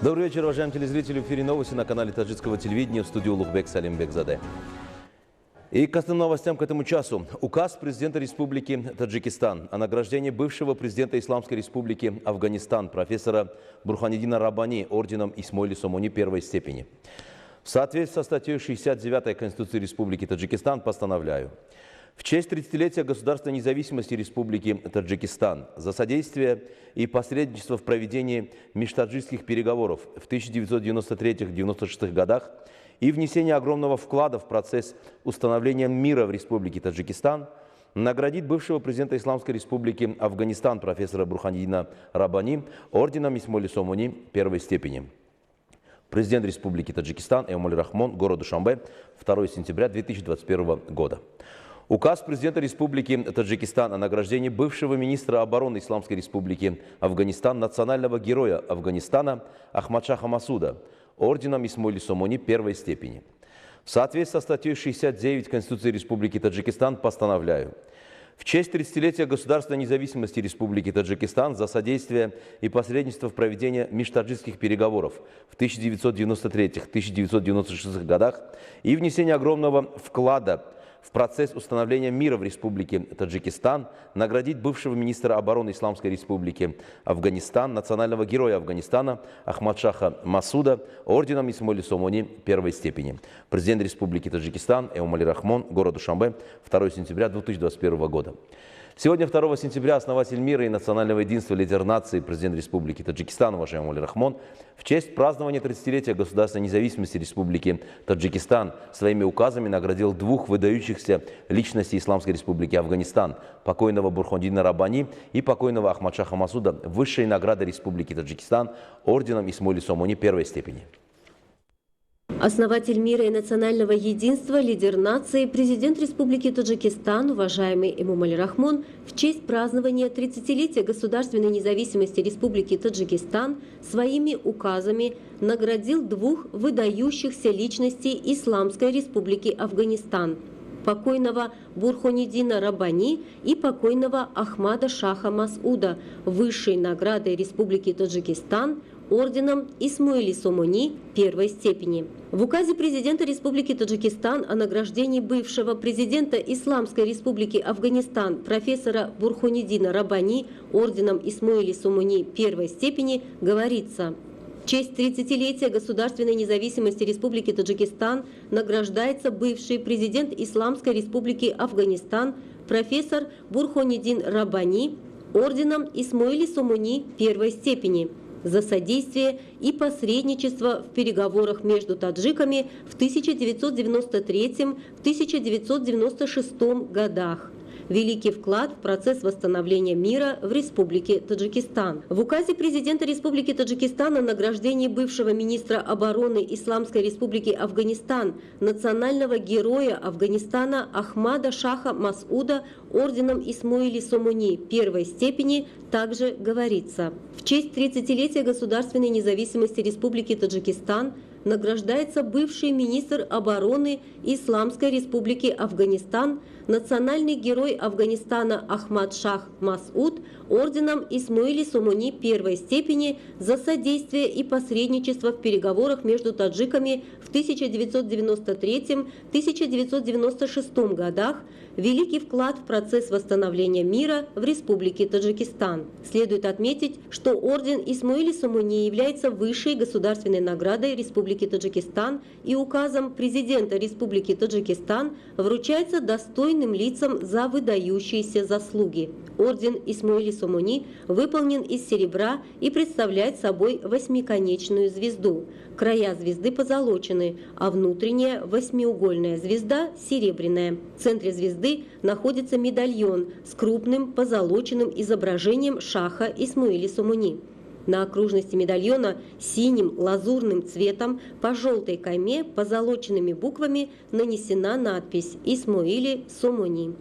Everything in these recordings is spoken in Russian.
Добрый вечер, уважаемые телезрители. В эфире новости на канале таджикского телевидения, в студию Улугбек Салимбекзаде. И к основным новостям к этому часу. Указ президента Республики Таджикистан о награждении бывшего президента Исламской Республики Афганистан профессора Бурханиддина Раббани орденом Исмоили Сомони первой степени. В соответствии со статьей 69 Конституции Республики Таджикистан постановляю: в честь 30-летия государственной независимости Республики Таджикистан за содействие и посредничество в проведении межтаджикских переговоров в 1993-1996 годах и внесение огромного вклада в процесс установления мира в Республике Таджикистан наградить бывшего президента Исламской Республики Афганистан профессора Бурханиддина Раббани орденом Исмоили Сомони первой степени. Президент Республики Таджикистан Эмомали Рахмон, город Душанбе, 2 сентября 2021 года. Указ президента Республики Таджикистан о награждении бывшего министра обороны Исламской Республики Афганистан, национального героя Афганистана Ахмадшаха Масуда орденом Исмоили Сомони первой степени. В соответствии со статьей 69 Конституции Республики Таджикистан постановляю: в честь 30-летия государственной независимости Республики Таджикистан за содействие и посредничество в проведении межтаджикских переговоров в 1993-1996 годах и внесение огромного вклада в процесс установления мира в Республике Таджикистан наградить бывшего министра обороны Исламской Республики Афганистан, национального героя Афганистана Ахмадшаха Масуда орденом Исмоили Сомони первой степени. Президент Республики Таджикистан Эмомали Рахмон, город Душанбе, 2 сентября 2021 года. Сегодня, 2 сентября, основатель мира и национального единства, лидер нации, президент Республики Таджикистан, уважаемый Эмомали Рахмон, в честь празднования 30-летия государственной независимости Республики Таджикистан своими указами наградил двух выдающихся личностей Исламской Республики Афганистан, покойного Бурханиддина Раббани и покойного Ахмадшаха Масуда, высшей наградой Республики Таджикистан орденом Исмоили Сомони первой степени. Основатель мира и национального единства, лидер нации, президент Республики Таджикистан, уважаемый Эмомали Рахмон, в честь празднования 30-летия государственной независимости Республики Таджикистан своими указами наградил двух выдающихся личностей Исламской Республики Афганистан: покойного Бурханиддина Раббани и покойного Ахмада Шаха Масуда, высшей наградой Республики Таджикистан орденом Исмоили Сомони первой степени. В указе президента Республики Таджикистан о награждении бывшего президента Исламской Республики Афганистан профессора Бурханиддина Раббани орденом Исмоили Сомони первой степени говорится: в честь 30-летия государственной независимости Республики Таджикистан награждается бывший президент Исламской Республики Афганистан профессор Бурханиддин Раббани орденом Исмоили Сомони первой степени за содействие и посредничество в переговорах между таджиками в 1993-1996 годах. Великий вклад в процесс восстановления мира в Республике Таджикистан. В указе президента Республики Таджикистан о награждении бывшего министра обороны Исламской Республики Афганистан, национального героя Афганистана Ахмада Шаха Масуда орденом Исмоили Сомони первой степени также говорится: в честь 30-летия государственной независимости Республики Таджикистан награждается бывший министр обороны Исламской Республики Афганистан, национальный герой Афганистана Ахмад Шах Масуд орденом Исмоили Сомони первой степени за содействие и посредничество в переговорах между таджиками в 1993-1996 годах, великий вклад в процесс восстановления мира в Республике Таджикистан. Следует отметить, что орден Исмоили Сомони является высшей государственной наградой Республики Таджикистан и указом президента Республики Таджикистан вручается достойным лицам за выдающиеся заслуги. Орден Исмоили Сомони выполнен из серебра и представляет собой восьмиконечную звезду. Края звезды позолочены, а внутренняя восьмиугольная звезда серебряная. В центре звезды находится медальон с крупным позолоченным изображением шаха Исмоили Сомони. На окружности медальона синим лазурным цветом по желтой кайме позолоченными буквами нанесена надпись «Исмоили Сомони».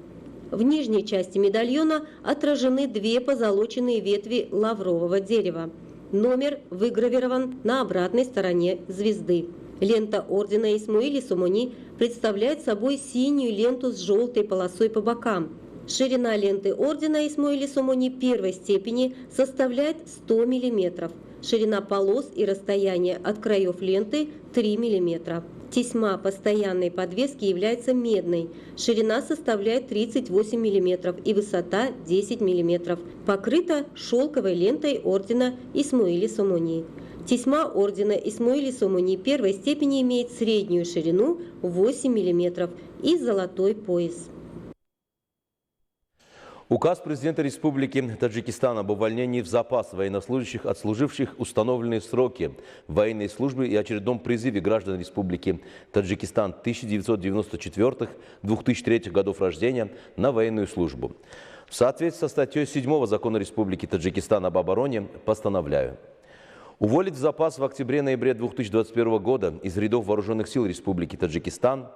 В нижней части медальона отражены две позолоченные ветви лаврового дерева. Номер выгравирован на обратной стороне звезды. Лента ордена Исмоили Сомони представляет собой синюю ленту с желтой полосой по бокам. Ширина ленты ордена Исмоили Сомони первой степени составляет 100 мм. Ширина полос и расстояние от краев ленты 3 мм. Тесьма постоянной подвески является медной. Ширина составляет 38 мм и высота 10 мм. Покрыта шелковой лентой ордена Исмоили Сомони. Тесьма ордена Исмоили Сомони первой степени имеет среднюю ширину 8 мм и золотой пояс. Указ президента Республики Таджикистан об увольнении в запас военнослужащих, отслуживших установленные сроки военной службы и очередном призыве граждан Республики Таджикистан 1994-2003 годов рождения на военную службу. В соответствии со статьей 7 Закона Республики Таджикистан об обороне постановляю: уволить в запас в октябре-ноябре 2021 года из рядов вооруженных сил Республики Таджикистан,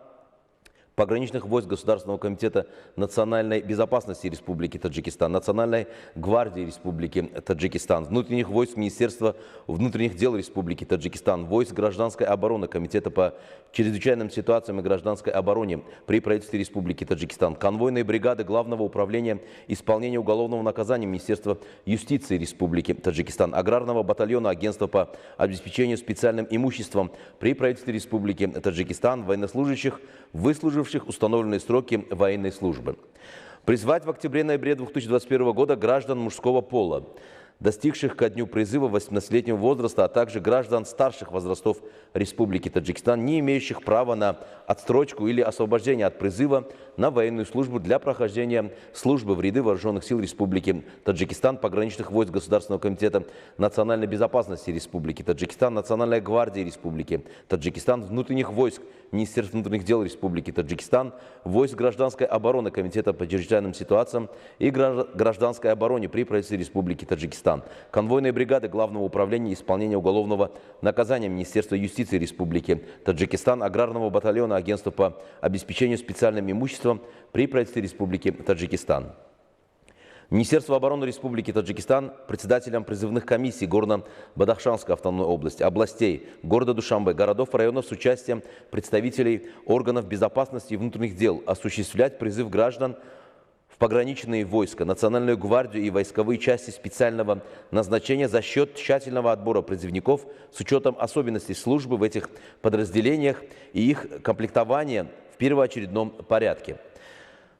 пограничных войск Государственного комитета национальной безопасности Республики Таджикистан, Национальной гвардии Республики Таджикистан, внутренних войск Министерства внутренних дел Республики Таджикистан, войск гражданской обороны Комитета по чрезвычайным ситуациям и гражданской обороне при правительстве Республики Таджикистан, конвойной бригады Главного управления исполнения уголовного наказания Министерства юстиции Республики Таджикистан, аграрного батальона Агентства по обеспечению специальным имуществом при правительстве Республики Таджикистан, военнослужащих, выслуживших установленные сроки военной службы. Призвать в октябре-ноябре 2021 года граждан мужского пола, достигших ко дню призыва 18-летнего возраста, а также граждан старших возрастов Республики Таджикистан, не имеющих права на отсрочку или освобождение от призыва на военную службу для прохождения службы в ряды вооруженных сил Республики Таджикистан, пограничных войск Государственного комитета национальной безопасности Республики Таджикистан, Национальной гвардии Республики Таджикистан, внутренних войск Министерства внутренних дел Республики Таджикистан, войск гражданской обороны Комитета по чрезвычайным ситуациям и гражданской обороне при правительстве Республики Таджикистан, конвойной бригады Главного управления исполнения уголовного наказания Министерства юстиции Республики Таджикистан, аграрного батальона Агентства по обеспечению специальным имуществом при правительстве Республики Таджикистан. Министерство обороны Республики Таджикистан председателям призывных комиссий Горно-Бадахшанской автономной области, областей, города Душанбе, городов и районов с участием представителей органов безопасности и внутренних дел осуществлять призыв граждан в пограничные войска, Национальную гвардию и войсковые части специального назначения за счет тщательного отбора призывников с учетом особенностей службы в этих подразделениях и их комплектования в первоочередном порядке.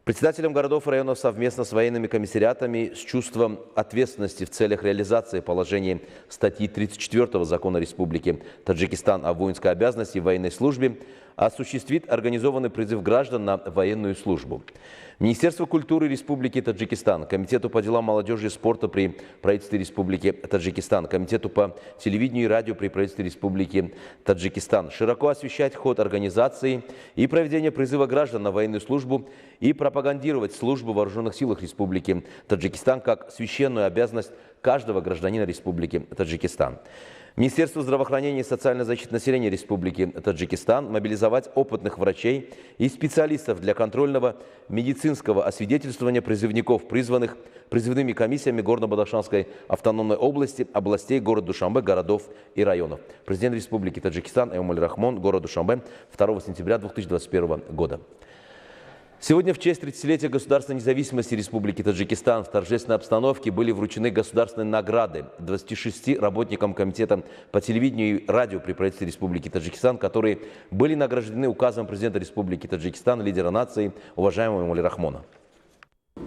Председателям городов и районов совместно с военными комиссариатами с чувством ответственности в целях реализации положений статьи 34 Закона Республики Таджикистан о воинской обязанности и военной службе осуществит организованный призыв граждан на военную службу. Министерство культуры Республики Таджикистан, Комитету по делам молодежи и спорта при правительстве Республики Таджикистан, Комитету по телевидению и радио при правительстве Республики Таджикистан широко освещать ход организации и проведения призыва граждан на военную службу и пропагандировать службу в вооруженных силах Республики Таджикистан как священную обязанность каждого гражданина Республики Таджикистан. Министерство здравоохранения и социальной защиты населения Республики Таджикистан мобилизовать опытных врачей и специалистов для контрольного медицинского освидетельствования призывников, призванных призывными комиссиями Горно-Бадахшанской автономной области, областей города Душанбе, городов и районов. Президент Республики Таджикистан Эмомали Рахмон, город Душанбе, 2 сентября 2021 года. Сегодня в честь 30-летия государственной независимости Республики Таджикистан в торжественной обстановке были вручены государственные награды 26 работникам Комитета по телевидению и радио при правительстве Республики Таджикистан, которые были награждены указом президента Республики Таджикистан, лидера нации, уважаемого Эмомали Рахмона.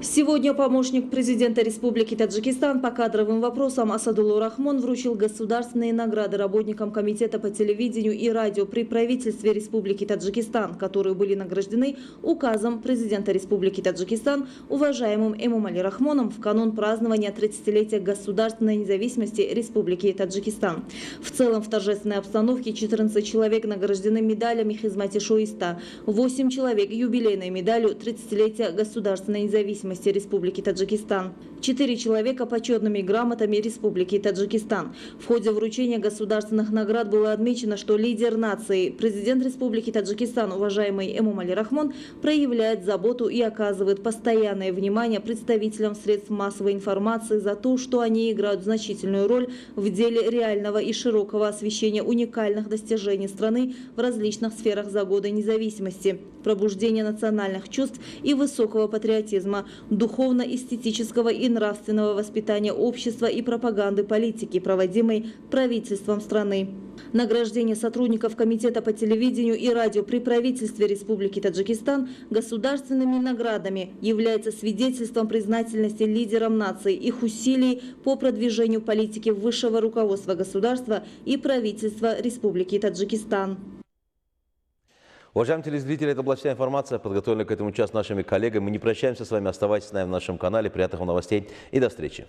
Сегодня помощник президента Республики Таджикистан по кадровым вопросам Асадулло Рахмон вручил государственные награды работникам Комитета по телевидению и радио при правительстве Республики Таджикистан, которые были награждены указом президента Республики Таджикистан, уважаемым Эмомали Рахмоном, в канун празднования 30-летия государственной независимости Республики Таджикистан. В целом в торжественной обстановке 14 человек награждены медалями Хизмати Шоиста, 8 человек юбилейной медалью 30-летия государственной независимости Республики Таджикистан, 4 человека почетными грамотами Республики Таджикистан. В ходе вручения государственных наград было отмечено, что лидер нации, президент Республики Таджикистан, уважаемый Эмомали Рахмон, проявляет заботу и оказывает постоянное внимание представителям средств массовой информации за то, что они играют значительную роль в деле реального и широкого освещения уникальных достижений страны в различных сферах за годы независимости, пробуждения национальных чувств и высокого патриотизма, духовно-эстетического и нравственного воспитания общества и пропаганды политики, проводимой правительством страны. Награждение сотрудников Комитета по телевидению и радио при правительстве Республики Таджикистан государственными наградами является свидетельством признательности лидерам нации, их усилий по продвижению политики высшего руководства государства и правительства Республики Таджикистан. Уважаемые телезрители, это была вся информация, подготовленная к этому часу нашими коллегами. Мы не прощаемся с вами, оставайтесь с нами в нашем канале. Приятных вам новостей и до встречи.